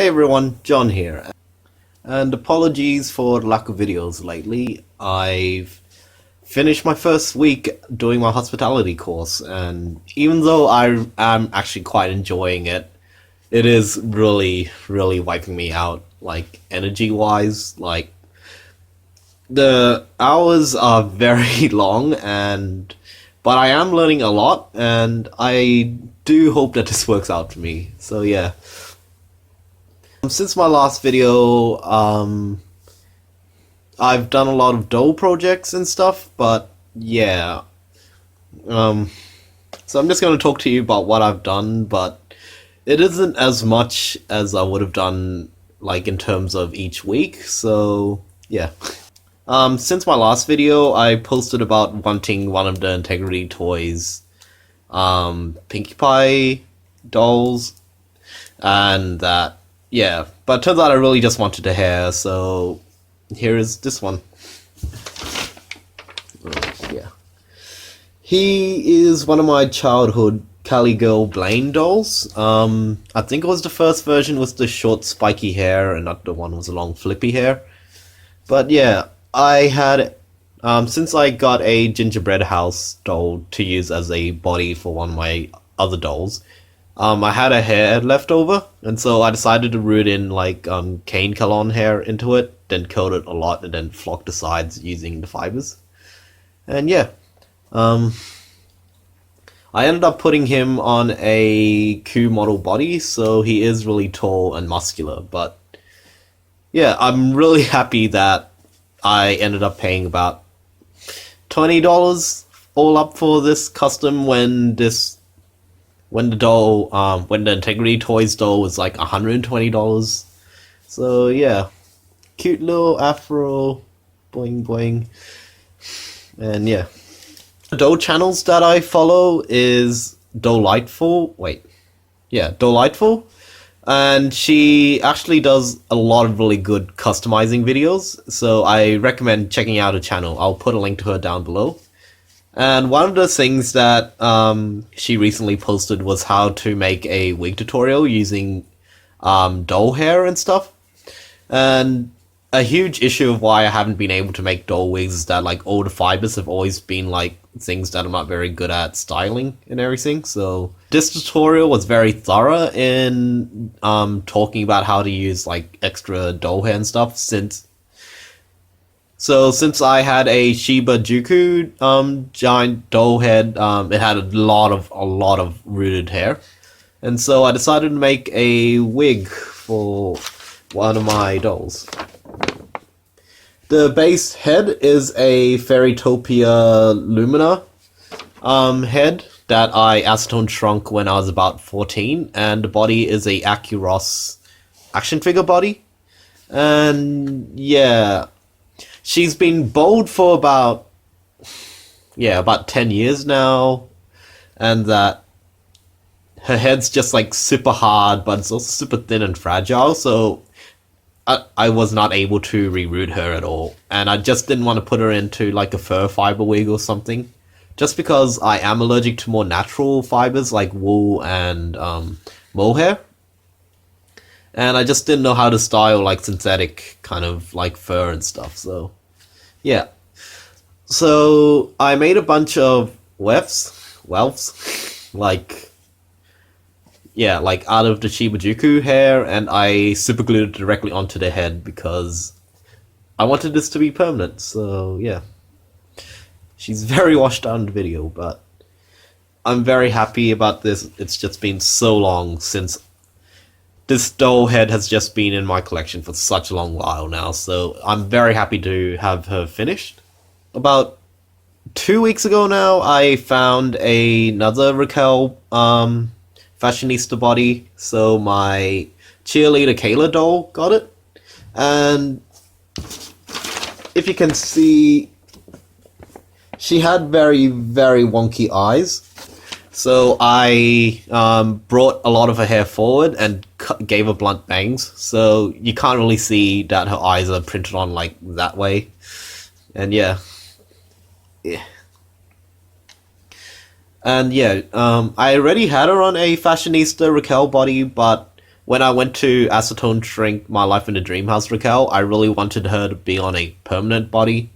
Hey everyone, John here, and apologies for the lack of videos lately. I've finished my first week doing my hospitality course, and even though I am actually quite enjoying it, it is really wiping me out, like energy-wise. Like, the hours are very long, but I am learning a lot, and I do hope that this works out for me. So yeah. Since my last video, I've done a lot of Dolly projects and stuff, but yeah. So I'm just going to talk to you about what I've done, but it isn't as much as I would have done, like, in terms of each week, so yeah. Since my last video, I posted about wanting one of the Integrity Toys, Pinkie Pie dolls, and that. Yeah, but it turns out I really just wanted a hair, so here is this one. Yeah. He is one of my childhood Cali Girl Blaine dolls. I think it was the first version with the short spiky hair and not the one with the long flippy hair. But yeah, I had, since I got a gingerbread house doll to use as a body for one of my other dolls, I had a hair left over, and so I decided to root in, like, cane cologne hair into it, then coat it a lot, and then flock the sides using the fibers. And yeah, I ended up putting him on a Q model body, so he is really tall and muscular, but yeah, I'm really happy that I ended up paying about $20 all up for this custom when the Integrity Toys doll was like $120. So yeah, cute little afro, boing boing, and yeah. The doll channels that I follow is Delightful, and she actually does a lot of really good customizing videos, so I recommend checking out her channel. I'll put a link to her down below. And one of the things that she recently posted was how to make a wig tutorial using doll hair and stuff. And a huge issue of why I haven't been able to make doll wigs is that, like, all the fibers have always been, like, things that I'm not very good at styling and everything. So this tutorial was very thorough in talking about how to use, like, extra doll hair and stuff, since I had a Shiba Juku giant doll head, it had a lot of rooted hair, and so I decided to make a wig for one of my dolls. The base head is a Fairytopia Lumina head that I acetone shrunk when I was about 14, and the body is a Acuros action figure body, and yeah. She's been bold for about 10 years now, and that her head's just, like, super hard, but it's also super thin and fragile, so I was not able to reroot her at all, and I just didn't want to put her into, like, a fur fiber wig or something, just because I am allergic to more natural fibers, like wool and mohair. And I just didn't know how to style, like, synthetic kind of, like, fur and stuff, so yeah. So I made a bunch of wefts, like out of the Shiba Juku hair, and I super glued it directly onto the head because I wanted this to be permanent, so yeah. She's very washed out in the video, but I'm very happy about this. It's just been so long since this doll head has just been in my collection for such a long while now, so I'm very happy to have her finished. About 2 weeks ago now, I found another Raquel fashionista body, so my cheerleader Kayla doll got it. And if you can see, she had very wonky eyes. So I brought a lot of her hair forward and gave her blunt bangs, so you can't really see that her eyes are printed on, like, that way. And yeah. And yeah, I already had her on a fashionista Raquel body, but when I went to acetone shrink My Life in a Dream House Raquel, I really wanted her to be on a permanent body.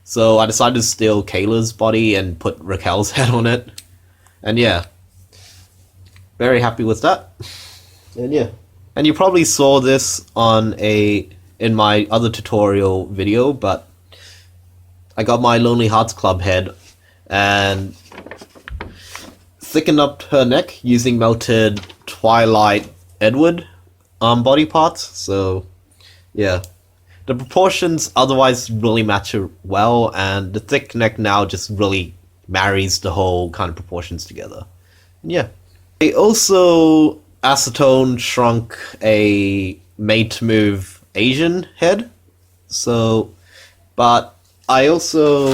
So I decided to steal Kayla's body and put Raquel's head on it. And yeah, very happy with that. And yeah. And you probably saw this in my other tutorial video, but I got my Lonely Hearts Club head and thickened up her neck using melted Twilight Edward body parts. So yeah, the proportions otherwise really match her well, and the thick neck now just really marries the whole kind of proportions together. And yeah, I also acetone shrunk a made to move Asian head. So, but I also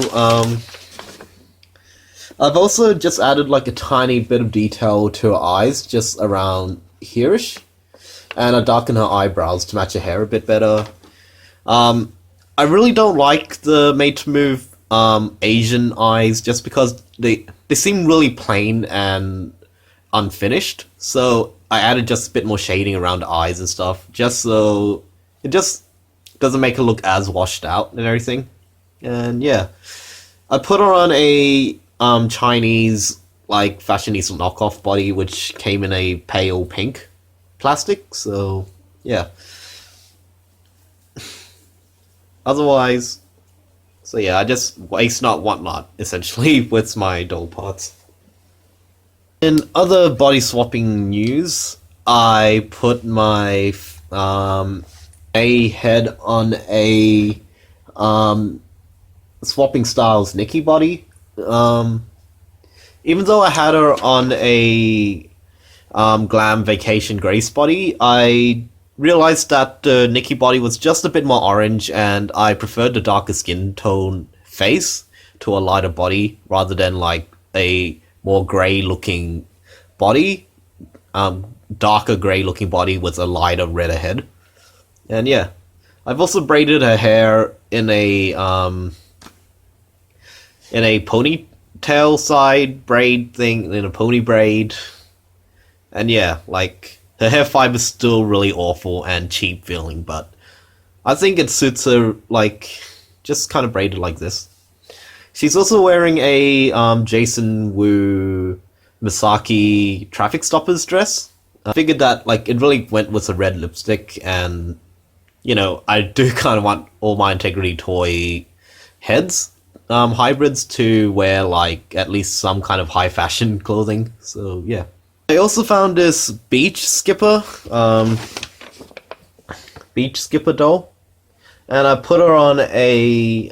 I've also just added like a tiny bit of detail to her eyes, just around here-ish, and I darken her eyebrows to match her hair a bit better. I really don't like the made-to-move Asian eyes, just because they seem really plain and unfinished, so I added just a bit more shading around the eyes and stuff, just so it just doesn't make her look as washed out and everything. And yeah, I put her on a Chinese like fashionista knockoff body, which came in a pale pink plastic. So yeah. Otherwise, so yeah, I just waste not want not essentially with my doll parts. In other body swapping news, I put my a head on a Swapping Styles Nicki Body. Even though I had her on a Glam Vacation Grace body, I realized that the Nicki Body was just a bit more orange, and I preferred the darker skin tone face to a lighter body, rather than like a more grey looking body, darker grey looking body with a lighter redder head. And yeah, I've also braided her hair in a ponytail side braid thing, in a pony braid. And yeah, like, her hair fiber's still really awful and cheap feeling, but I think it suits her, like, just kind of braided like this. She's also wearing a Jason Wu Misaki traffic stoppers dress. I figured that, like, it really went with a red lipstick, and, you know, I do kind of want all my Integrity Toy heads, hybrids, to wear, like, at least some kind of high fashion clothing, so yeah. I also found this beach skipper doll, and I put her on a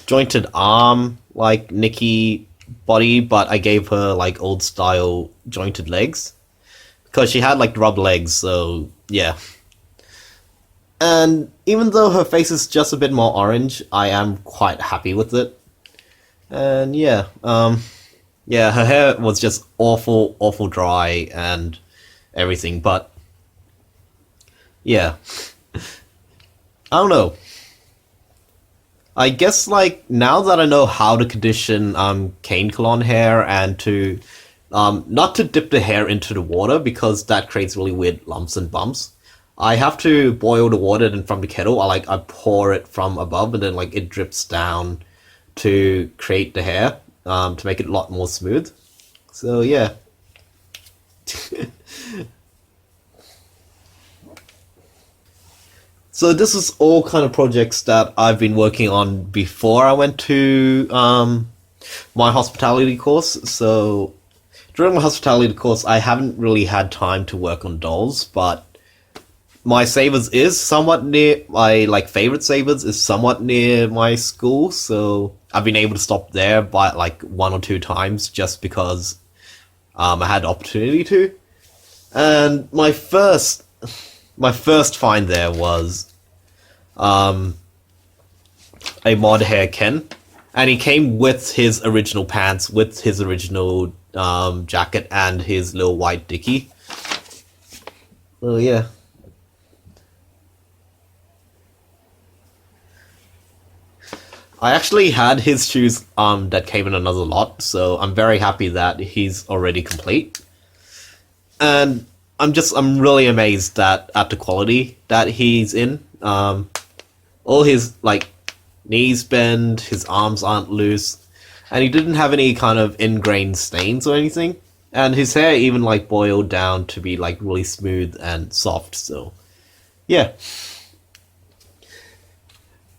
jointed arm like Nicki Body, but I gave her like old style jointed legs because she had like rub legs, so yeah. And even though her face is just a bit more orange, I am quite happy with it. And yeah, yeah, her hair was just awful dry and everything, but yeah. I don't know. I guess, like, now that I know how to condition cane colon hair and to not to dip the hair into the water because that creates really weird lumps and bumps. I have to boil the water, and from the kettle I pour it from above, and then like it drips down to create the hair, to make it a lot more smooth. So yeah. So this is all kind of projects that I've been working on before I went to my hospitality course. So during my hospitality course, I haven't really had time to work on dolls, but my Savers is somewhat near, my like favorite Savers is somewhat near my school, so I've been able to stop there by like 1 or 2 times just because I had the opportunity to. And my first find there was a mod hair Ken, and he came with his original pants, with his original jacket, and his little white dickie. Oh yeah. I actually had his shoes that came in another lot, so I'm very happy that he's already complete. And I'm really amazed at the quality that he's in. All his like knees bend, his arms aren't loose, and he didn't have any kind of ingrained stains or anything. And his hair even like boiled down to be like really smooth and soft. So yeah,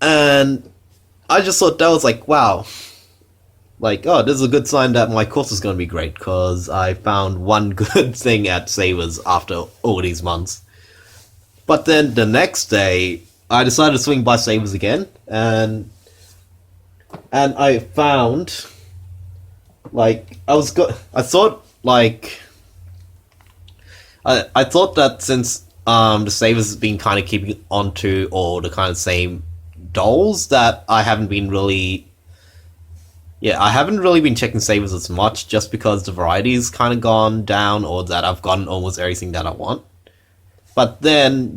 and I just thought that was like wow, like oh, this is a good sign that my course is going to be great because I found one good thing at Savers after all these months. But then the next day, I decided to swing by Savers again, and I found like I thought like I thought that since the Savers has been kind of keeping onto all the kind of same dolls that I haven't been really I haven't really been checking Savers as much just because the variety's kind of gone down or that I've gotten almost everything that I want. But then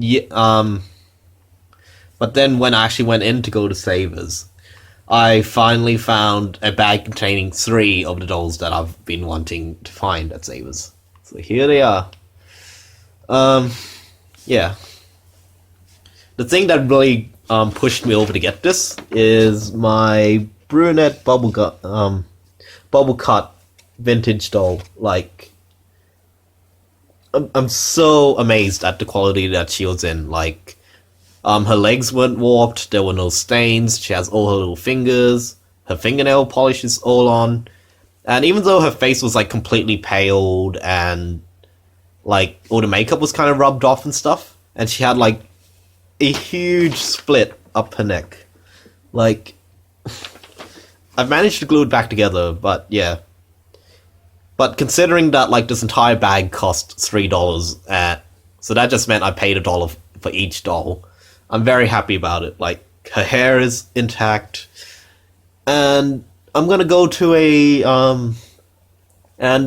but then when I actually went in to go to Savers, I finally found a bag containing 3 of the dolls that I've been wanting to find at Savers. So here they are. Yeah. The thing that really pushed me over to get this is my brunette bubble cut vintage doll. Like, I'm so amazed at the quality that she was in. Like, her legs weren't warped, there were no stains, she has all her little fingers, her fingernail polish is all on, and even though her face was like completely paled and like all the makeup was kind of rubbed off and stuff, and she had like a huge split up her neck. Like, I've managed to glue it back together, but yeah. But considering that like this entire bag cost $3, so that just meant I paid $1 for each doll. I'm very happy about it. Like, her hair is intact, and I'm gonna go to and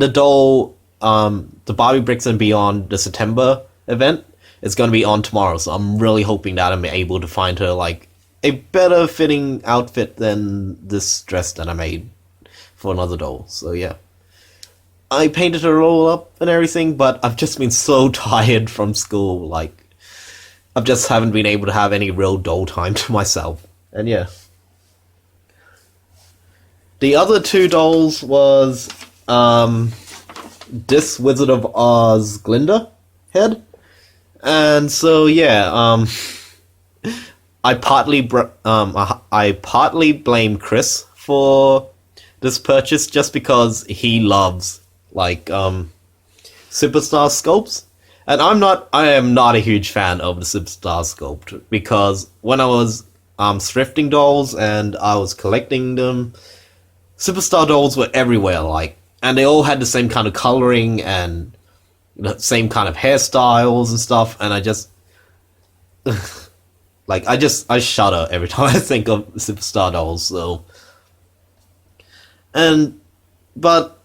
the doll, the Barbie Bricks and Beyond, the September event is gonna be on tomorrow, so I'm really hoping that I'm able to find her, like, a better fitting outfit than this dress that I made for another doll, so yeah. I painted her all up and everything, but I've just been so tired from school, like, I just haven't been able to have any real doll time to myself. And yeah. The other 2 dolls was this Wizard of Oz Glinda head. And so yeah, I partly blame Chris for this purchase just because he loves like superstar sculpts. And I am not a huge fan of the Superstar sculpt, because when I was thrifting dolls and I was collecting them, Superstar dolls were everywhere, like, and they all had the same kind of coloring and the same kind of hairstyles and stuff, and I just, like, I shudder every time I think of Superstar dolls, so, but,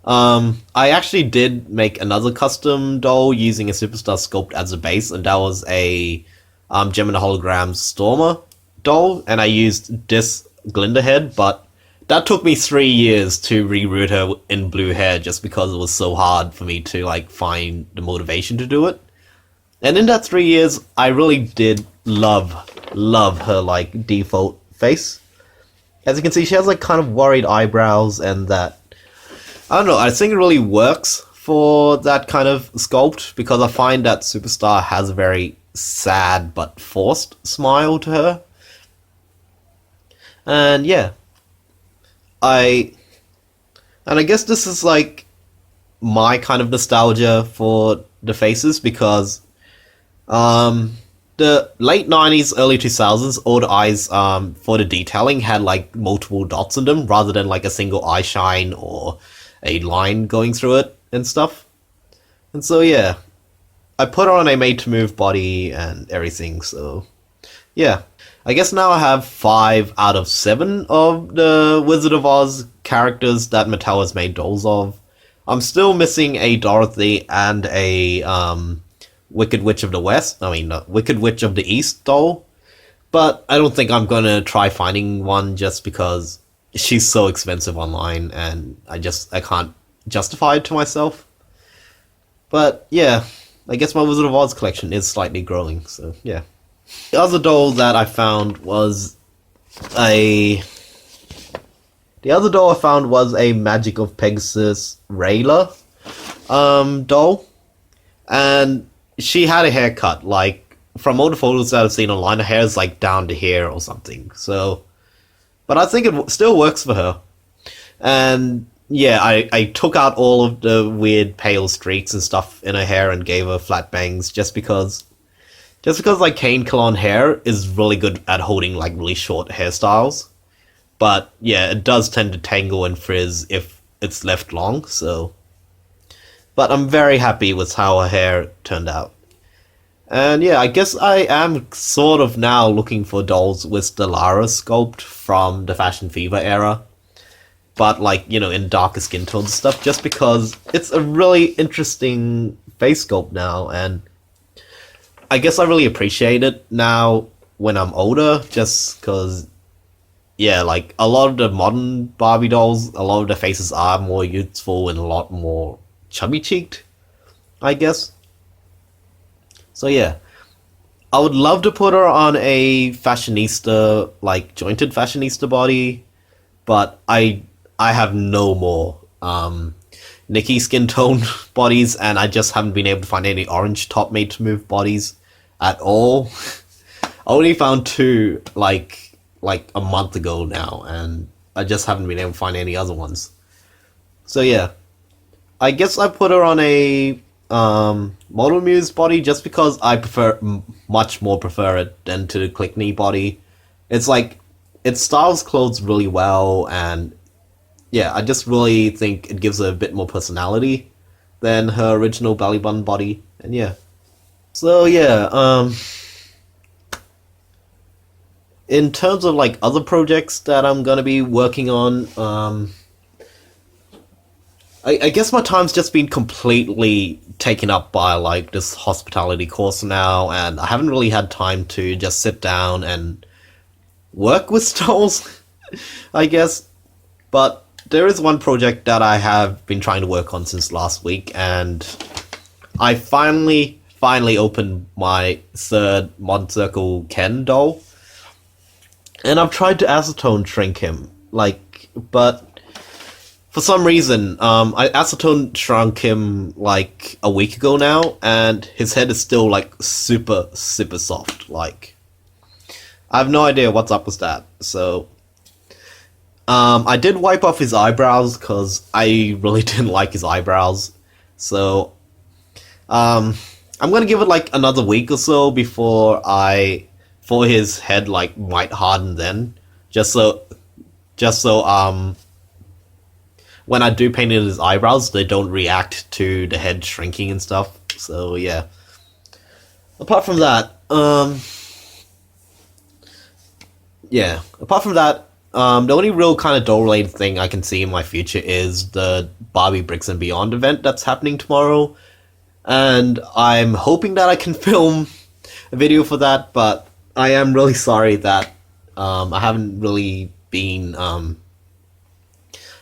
I actually did make another custom doll using a Superstar sculpt as a base, and that was a Gem and the Holograms Stormer doll, and I used this Glinda head, but that took me 3 years to reroute her in blue hair just because it was so hard for me to like find the motivation to do it. And in that 3 years, I really did love her like default face. As you can see, she has like kind of worried eyebrows and that, I don't know, I think it really works for that kind of sculpt, because I find that Superstar has a very sad but forced smile to her. And yeah, I guess this is like my kind of nostalgia for the faces, because the late 90s, early 2000s, all the eyes for the detailing had like multiple dots in them rather than like a single eye shine or a line going through it and stuff. And so yeah, I put on a made to move body and everything, so yeah. I guess now I have 5 out of 7 of the Wizard of Oz characters that Mattel has made dolls of. I'm still missing a Dorothy and a Wicked Witch of the West, Wicked Witch of the East doll, but I don't think I'm gonna try finding one just because she's so expensive online, and I can't justified to myself. But yeah, I guess my Wizard of Oz collection is slightly growing, so yeah. The other doll that I found was a... The other doll I found was a Magic of Pegasus Rayla doll. And she had a haircut, like, from all the photos that I've seen online, her hair is like down to here or something, so... But I think it still works for her. And yeah, I took out all of the weird pale streaks and stuff in her hair and gave her flat bangs just because like cane Kalon hair is really good at holding like really short hairstyles. But yeah, it does tend to tangle and frizz if it's left long, so... But I'm very happy with how her hair turned out. And yeah, I guess I am sort of now looking for dolls with the Lara sculpt from the Fashion Fever era. But like, you know, in darker skin tones and stuff, just because it's a really interesting face sculpt now, and I guess I really appreciate it now when I'm older, just because, yeah, like, a lot of the modern Barbie dolls, a lot of the faces are more youthful and a lot more chubby-cheeked, I guess. So yeah, I would love to put her on a fashionista, like, jointed fashionista body, but I have no more Nicki skin tone bodies, and I just haven't been able to find any orange top made to move bodies at all. I only found two like a month ago now, and I just haven't been able to find any other ones. So yeah, I guess I put her on a Model Muse body just because I much more prefer it than to the Clickney body. It's like, it styles clothes really well, and yeah, I just really think it gives her a bit more personality than her original belly button body, and yeah. So yeah, in terms of like other projects that I'm gonna be working on, I guess my time's just been completely taken up by like this hospitality course now, and I haven't really had time to just sit down and work with dolls, I guess. But there is one project that I have been trying to work on since last week, and I finally opened my third Mod Circle Ken doll, and I've tried to acetone shrink him, like, but for some reason, I acetone shrunk him like a week ago now, and his head is still like super soft. Like, I have no idea what's up with that. So, I did wipe off his eyebrows because I really didn't like his eyebrows. So, I'm gonna give it like another week or so before his head like might harden then, just so when I do paint in his eyebrows, they don't react to the head shrinking and stuff. So yeah. Apart from that, the only real kind of doll-related thing I can see in my future is the Barbie Bricks and Beyond event that's happening tomorrow. And I'm hoping that I can film a video for that, but I am really sorry that I haven't really been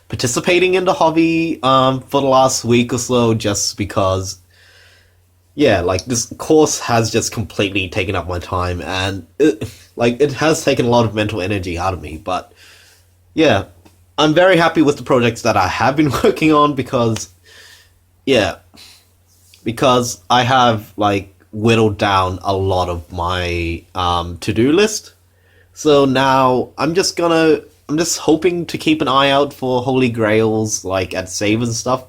participating in the hobby for the last week or so, just because, yeah, like, this course has just completely taken up my time, and it has taken a lot of mental energy out of me. But yeah, I'm very happy with the projects that I have been working on, because I have like whittled down a lot of my to-do list. So now I'm just hoping to keep an eye out for Holy Grails, like, at save and stuff,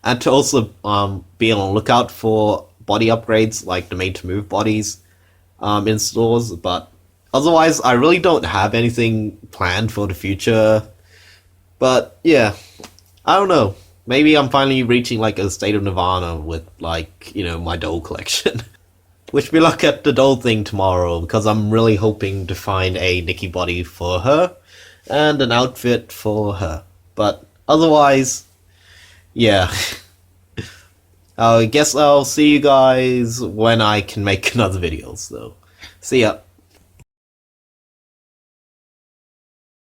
and to also be on the lookout for body upgrades, like the made-to-move bodies in stores. But otherwise, I really don't have anything planned for the future. But yeah, I don't know. Maybe I'm finally reaching like a state of nirvana with, like, you know, my doll collection. Wish me luck at the doll thing tomorrow, because I'm really hoping to find a Nicki Body for her and an outfit for her. But otherwise, yeah. I guess I'll see you guys when I can make another video, so see ya.